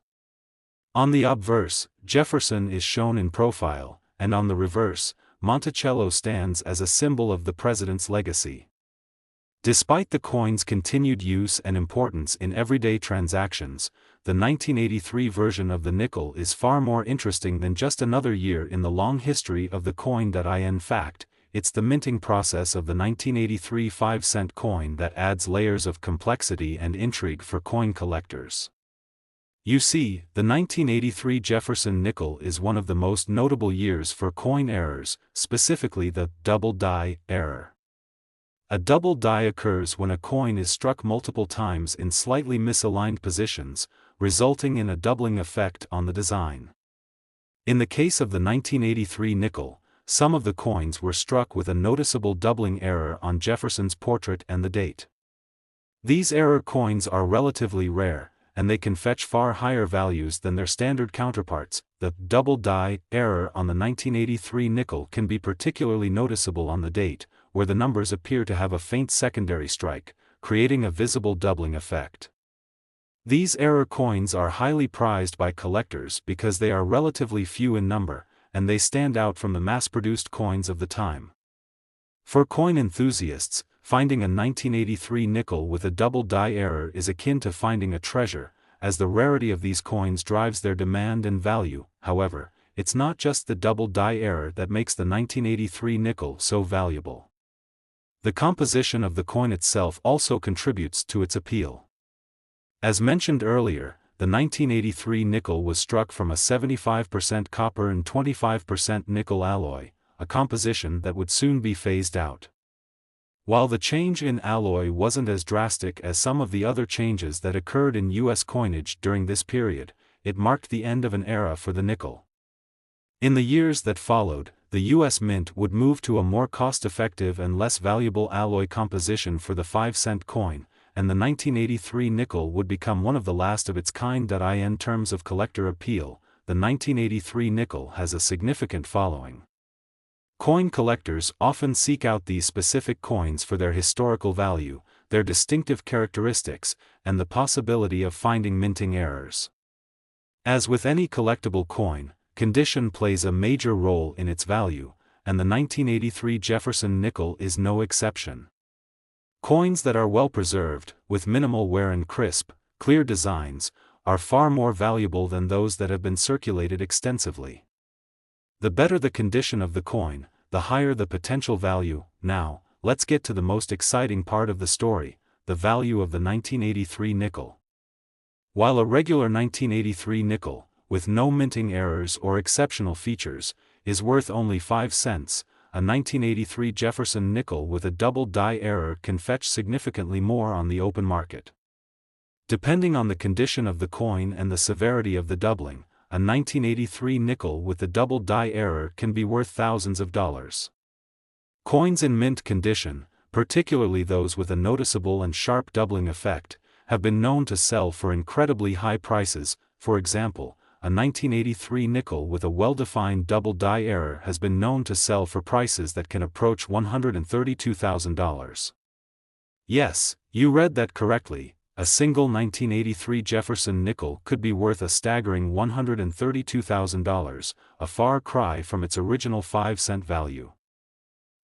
[SPEAKER 1] On the obverse, Jefferson is shown in profile, and on the reverse, Monticello stands as a symbol of the president's legacy. Despite the coin's continued use and importance in everyday transactions, the 1983 version of the nickel is far more interesting than just another year in the long history of the coin. In fact, it's the minting process of the 1983 5-cent coin that adds layers of complexity and intrigue for coin collectors. You see, the 1983 Jefferson nickel is one of the most notable years for coin errors, specifically the double die error. A double die occurs when a coin is struck multiple times in slightly misaligned positions, resulting in a doubling effect on the design. In the case of the 1983 nickel, some of the coins were struck with a noticeable doubling error on Jefferson's portrait and the date. These error coins are relatively rare, and they can fetch far higher values than their standard counterparts. The double die error on the 1983 nickel can be particularly noticeable on the date, where the numbers appear to have a faint secondary strike, creating a visible doubling effect. These error coins are highly prized by collectors because they are relatively few in number, and they stand out from the mass-produced coins of the time. For coin enthusiasts, finding a 1983 nickel with a double die error is akin to finding a treasure, as the rarity of these coins drives their demand and value. However, it's not just the double die error that makes the 1983 nickel so valuable. The composition of the coin itself also contributes to its appeal. As mentioned earlier, the 1983 nickel was struck from a 75% copper and 25% nickel alloy, a composition that would soon be phased out. While the change in alloy wasn't as drastic as some of the other changes that occurred in U.S. coinage during this period, it marked the end of an era for the nickel. In the years that followed, the U.S. Mint would move to a more cost-effective and less valuable alloy composition for the 5-cent coin, and the 1983 nickel would become one of the last of its kind. In terms of collector appeal, the 1983 nickel has a significant following. Coin collectors often seek out these specific coins for their historical value, their distinctive characteristics, and the possibility of finding minting errors. As with any collectible coin, condition plays a major role in its value, and the 1983 Jefferson nickel is no exception. Coins that are well preserved, with minimal wear and crisp, clear designs, are far more valuable than those that have been circulated extensively. The better the condition of the coin, the higher the potential value. Now, let's get to the most exciting part of the story, the value of the 1983 nickel. While a regular 1983 nickel, with no minting errors or exceptional features, is worth only 5 cents, a 1983 Jefferson nickel with a double die error can fetch significantly more on the open market. Depending on the condition of the coin and the severity of the doubling, a 1983 nickel with the double die error can be worth thousands of dollars. Coins in mint condition, particularly those with a noticeable and sharp doubling effect, have been known to sell for incredibly high prices. For example, a 1983 nickel with a well-defined double die error has been known to sell for prices that can approach $132,000. Yes, you read that correctly. A single 1983 Jefferson nickel could be worth a staggering $132,000, a far cry from its original 5-cent value.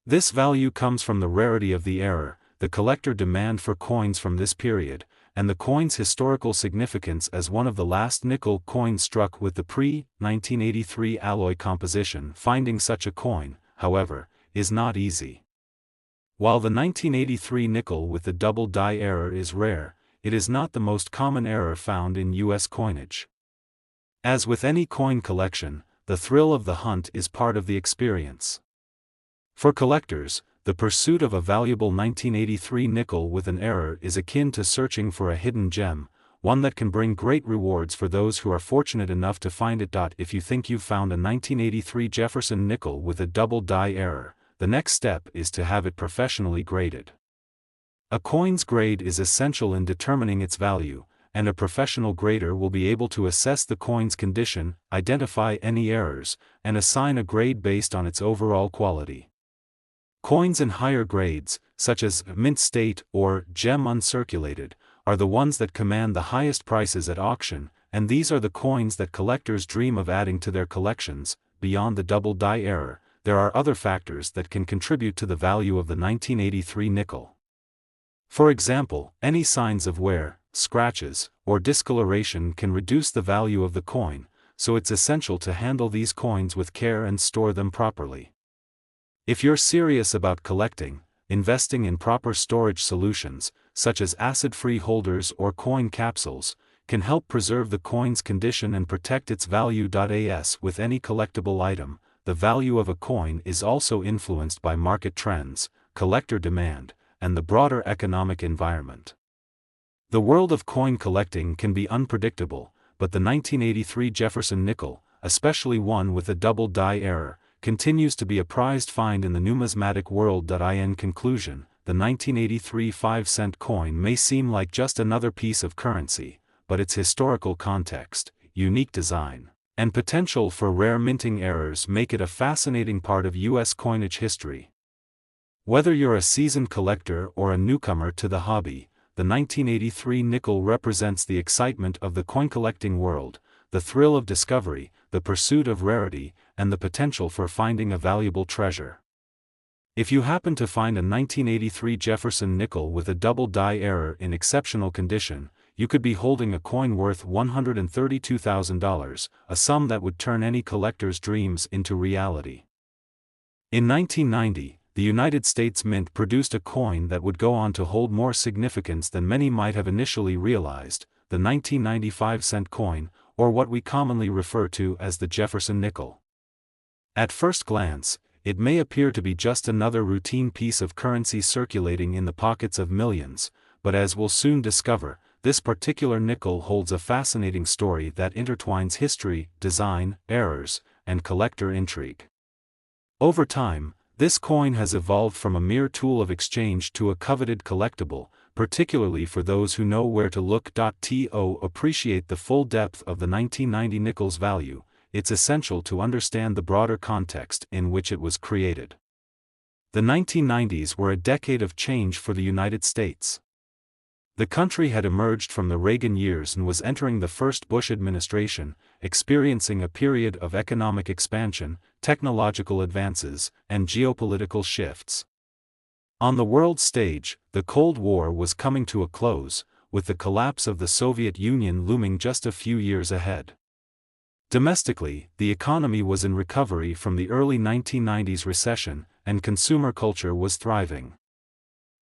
[SPEAKER 1] This value comes from the rarity of the error, the collector demand for coins from this period, and the coin's historical significance as one of the last nickel coins struck with the pre-1983 alloy composition. Finding such a coin, however, is not easy. While the 1983 nickel with the double die error is rare, it is not the most common error found in U.S. coinage. As with any coin collection, the thrill of the hunt is part of the experience. For collectors, the pursuit of a valuable 1983 nickel with an error is akin to searching for a hidden gem, one that can bring great rewards for those who are fortunate enough to find it. If you think you've found a 1983 Jefferson nickel with a double die error, the next step is to have it professionally graded. A coin's grade is essential in determining its value, and a professional grader will be able to assess the coin's condition, identify any errors, and assign a grade based on its overall quality. Coins in higher grades, such as mint state or gem uncirculated, are the ones that command the highest prices at auction, and these are the coins that collectors dream of adding to their collections. Beyond the double die error, there are other factors that can contribute to the value of the 1983 nickel. For example, any signs of wear, scratches, or discoloration can reduce the value of the coin, so it's essential to handle these coins with care and store them properly. If you're serious about collecting, investing in proper storage solutions, such as acid-free holders or coin capsules, can help preserve the coin's condition and protect its value. As with any collectible item, the value of a coin is also influenced by market trends, collector demand, and the broader economic environment. The world of coin collecting can be unpredictable, but the 1983 Jefferson nickel, especially one with a double die error, continues to be a prized find in the numismatic world. In conclusion, the 1983 5-cent coin may seem like just another piece of currency, but its historical context, unique design, and potential for rare minting errors make it a fascinating part of U.S. coinage history. Whether you're a seasoned collector or a newcomer to the hobby, the 1983 nickel represents the excitement of the coin collecting world, the thrill of discovery, the pursuit of rarity, and the potential for finding a valuable treasure. If you happen to find a 1983 Jefferson nickel with a double die error in exceptional condition, you could be holding a coin worth $132,000, a sum that would turn any collector's dreams into reality. In 1990, the United States Mint produced a coin that would go on to hold more significance than many might have initially realized, the 1995-cent coin, or what we commonly refer to as the Jefferson nickel. At first glance, it may appear to be just another routine piece of currency circulating in the pockets of millions, but as we'll soon discover, this particular nickel holds a fascinating story that intertwines history, design, errors, and collector intrigue. Over time, this coin has evolved from a mere tool of exchange to a coveted collectible, particularly for those who know where to look. To appreciate the full depth of the 1990 nickel's value, it's essential to understand the broader context in which it was created. The 1990s were a decade of change for the United States. The country had emerged from the Reagan years and was entering the first Bush administration, experiencing a period of economic expansion, technological advances, and geopolitical shifts. On the world stage, the Cold War was coming to a close, with the collapse of the Soviet Union looming just a few years ahead. Domestically, the economy was in recovery from the early 1990s recession, and consumer culture was thriving.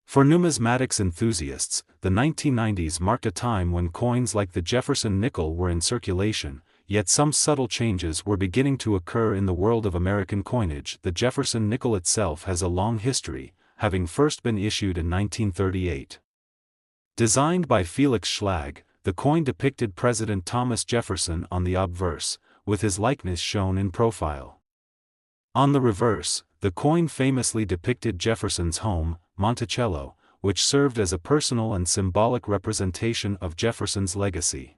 [SPEAKER 1] For numismatics enthusiasts, the 1990s marked a time when coins like the Jefferson nickel were in circulation, yet some subtle changes were beginning to occur in the world of American coinage. The Jefferson nickel itself has a long history, having first been issued in 1938. Designed by Felix Schlag, the coin depicted President Thomas Jefferson on the obverse, with his likeness shown in profile. On the reverse, the coin famously depicted Jefferson's home, Monticello, which served as a personal and symbolic representation of Jefferson's legacy.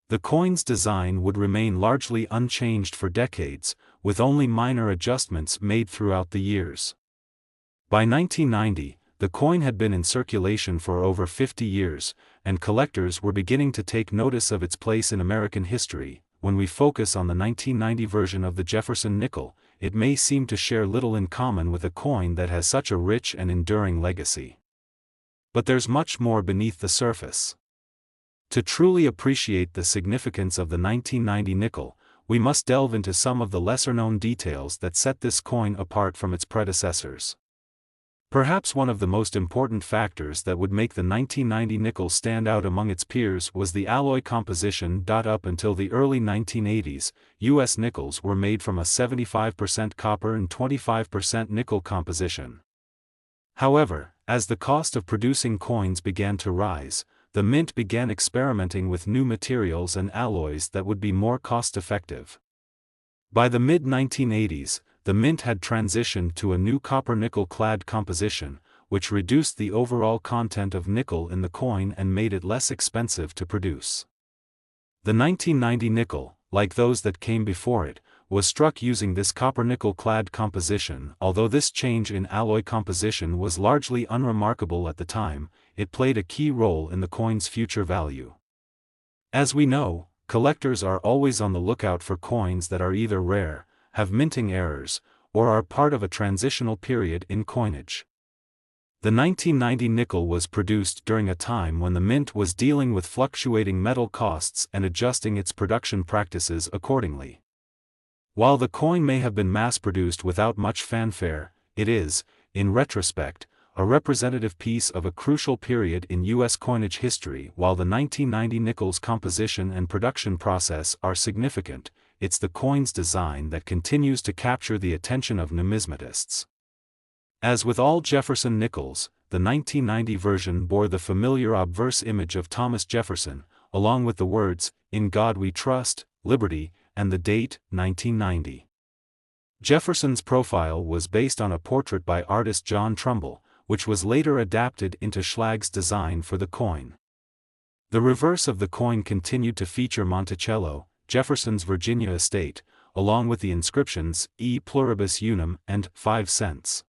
[SPEAKER 1] The coin's design would remain largely unchanged for decades, with only minor adjustments made throughout the years. By 1990, the coin had been in circulation for over 50 years, and collectors were beginning to take notice of its place in American history. When we focus on the 1990 version of the Jefferson nickel, it may seem to share little in common with a coin that has such a rich and enduring legacy. But there's much more beneath the surface. To truly appreciate the significance of the 1990 nickel, we must delve into some of the lesser-known details that set this coin apart from its predecessors. Perhaps one of the most important factors that would make the 1990 nickel stand out among its peers was the alloy composition. Up until the early 1980s, U.S. nickels were made from a 75% copper and 25% nickel composition. However, as the cost of producing coins began to rise, the mint began experimenting with new materials and alloys that would be more cost-effective. By the mid-1980s, the mint had transitioned to a new copper-nickel clad composition, which reduced the overall content of nickel in the coin and made it less expensive to produce. The 1990 nickel, like those that came before it, was struck using this copper-nickel clad composition. Although this change in alloy composition was largely unremarkable at the time, it played a key role in the coin's future value. As we know, collectors are always on the lookout for coins that are either rare, have minting errors, or are part of a transitional period in coinage. The 1990 nickel was produced during a time when the mint was dealing with fluctuating metal costs and adjusting its production practices accordingly. While the coin may have been mass-produced without much fanfare, it is, in retrospect, a representative piece of a crucial period in U.S. coinage history. While the 1990 nickel's composition and production process are significant, it's the coin's design that continues to capture the attention of numismatists. As with all Jefferson nickels, the 1990 version bore the familiar obverse image of Thomas Jefferson, along with the words, "In God We Trust, Liberty," and the date, 1990. Jefferson's profile was based on a portrait by artist John Trumbull, which was later adapted into Schlage's design for the coin. The reverse of the coin continued to feature Monticello, Jefferson's Virginia estate, along with the inscriptions, E pluribus unum, and 5 cents.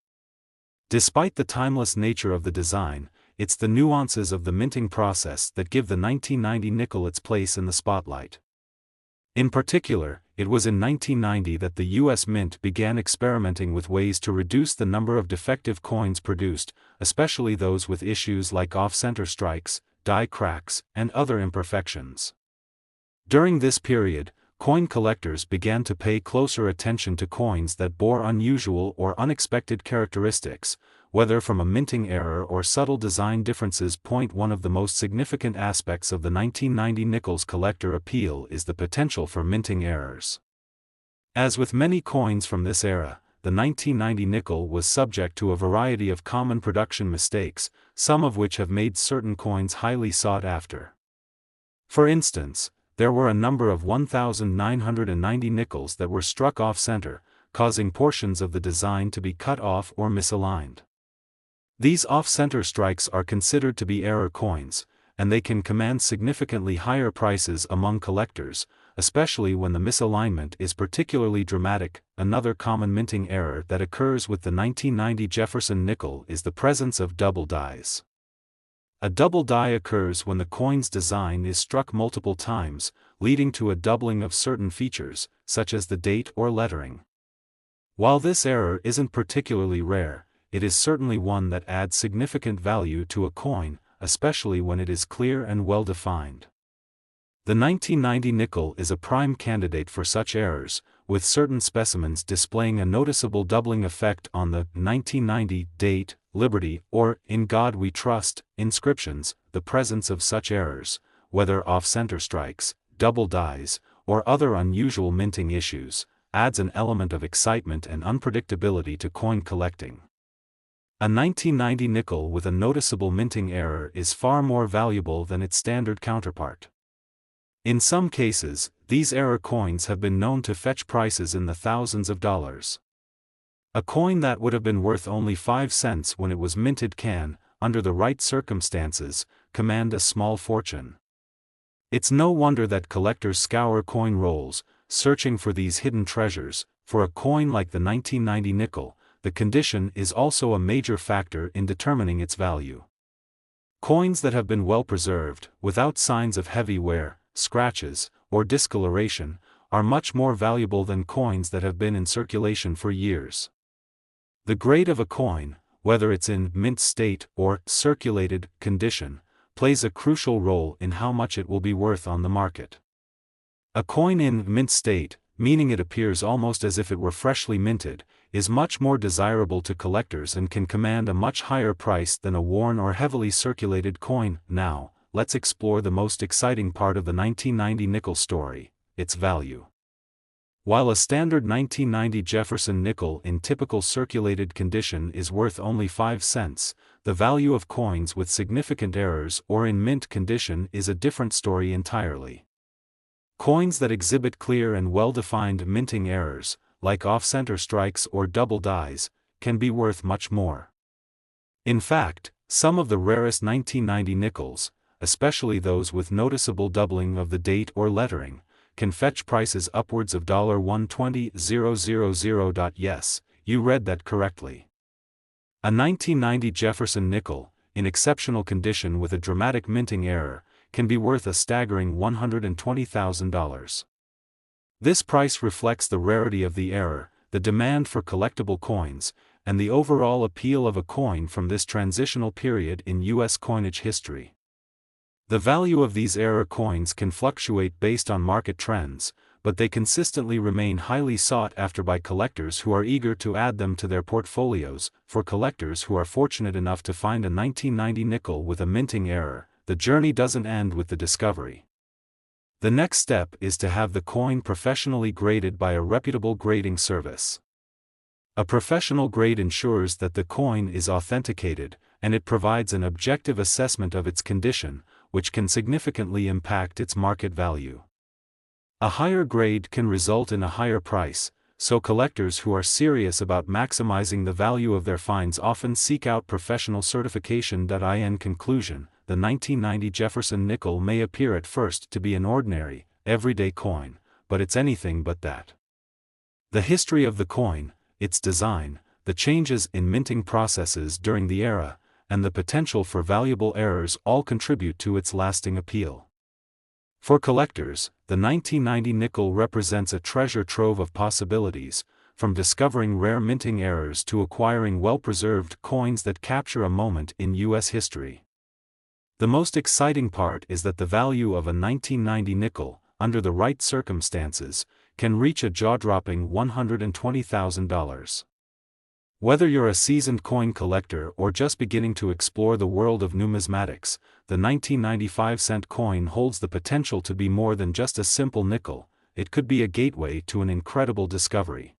[SPEAKER 1] Despite the timeless nature of the design, it's the nuances of the minting process that give the 1990 nickel its place in the spotlight. In particular, it was in 1990 that the U.S. Mint began experimenting with ways to reduce the number of defective coins produced, especially those with issues like off-center strikes, die cracks, and other imperfections. During this period, coin collectors began to pay closer attention to coins that bore unusual or unexpected characteristics, whether from a minting error or subtle design differences. One of the most significant aspects of the 1990 nickel's collector appeal is the potential for minting errors. As with many coins from this era, the 1990 nickel was subject to a variety of common production mistakes, some of which have made certain coins highly sought after. For instance, there were a number of 1,990 nickels that were struck off-center, causing portions of the design to be cut off or misaligned. These off-center strikes are considered to be error coins, and they can command significantly higher prices among collectors, especially when the misalignment is particularly dramatic. Another common minting error that occurs with the 1990 Jefferson nickel is the presence of double dies. A double die occurs when the coin's design is struck multiple times, leading to a doubling of certain features, such as the date or lettering. While this error isn't particularly rare, it is certainly one that adds significant value to a coin, especially when it is clear and well-defined. The 1990 nickel is a prime candidate for such errors, with certain specimens displaying a noticeable doubling effect on the 1990 date, Liberty, or In God We Trust inscriptions. The presence of such errors, whether off-center strikes, double dies, or other unusual minting issues, adds an element of excitement and unpredictability to coin collecting. A 1990 nickel with a noticeable minting error is far more valuable than its standard counterpart. In some cases, these error coins have been known to fetch prices in the thousands of dollars. A coin that would have been worth only 5 cents when it was minted can, under the right circumstances, command a small fortune. It's no wonder that collectors scour coin rolls, searching for these hidden treasures. For a coin like the 1990 nickel, the condition is also a major factor in determining its value. Coins that have been well preserved, without signs of heavy wear, scratches, or discoloration, are much more valuable than coins that have been in circulation for years. The grade of a coin, whether it's in mint state or circulated condition, plays a crucial role in how much it will be worth on the market. A coin in mint state, meaning it appears almost as if it were freshly minted, is much more desirable to collectors and can command a much higher price than a worn or heavily circulated coin. Now, let's explore the most exciting part of the 1990 nickel story, its value. While a standard 1990 Jefferson nickel in typical circulated condition is worth only 5 cents, the value of coins with significant errors or in mint condition is a different story entirely. Coins that exhibit clear and well-defined minting errors, like off-center strikes or double dies, can be worth much more. In fact, some of the rarest 1990 nickels, especially those with noticeable doubling of the date or lettering, can fetch prices upwards of $120,000. Yes, you read that correctly. A 1990 Jefferson nickel, in exceptional condition with a dramatic minting error, can be worth a staggering $120,000. This price reflects the rarity of the error, the demand for collectible coins, and the overall appeal of a coin from this transitional period in U.S. coinage history. The value of these error coins can fluctuate based on market trends, but they consistently remain highly sought after by collectors who are eager to add them to their portfolios. For collectors who are fortunate enough to find a 1990 nickel with a minting error, the journey doesn't end with the discovery. The next step is to have the coin professionally graded by a reputable grading service. A professional grade ensures that the coin is authenticated, and it provides an objective assessment of its condition, which can significantly impact its market value. A higher grade can result in a higher price, so collectors who are serious about maximizing the value of their finds often seek out professional certification. In conclusion, the 1990 Jefferson nickel may appear at first to be an ordinary, everyday coin, but it's anything but that. The history of the coin, its design, the changes in minting processes during the era, and the potential for valuable errors all contribute to its lasting appeal. For collectors, the 1990 nickel represents a treasure trove of possibilities, from discovering rare minting errors to acquiring well-preserved coins that capture a moment in U.S. history. The most exciting part is that the value of a 1990 nickel, under the right circumstances, can reach a jaw-dropping $120,000. Whether you're a seasoned coin collector or just beginning to explore the world of numismatics, the 1995-cent coin holds the potential to be more than just a simple nickel. It could be a gateway to an incredible discovery.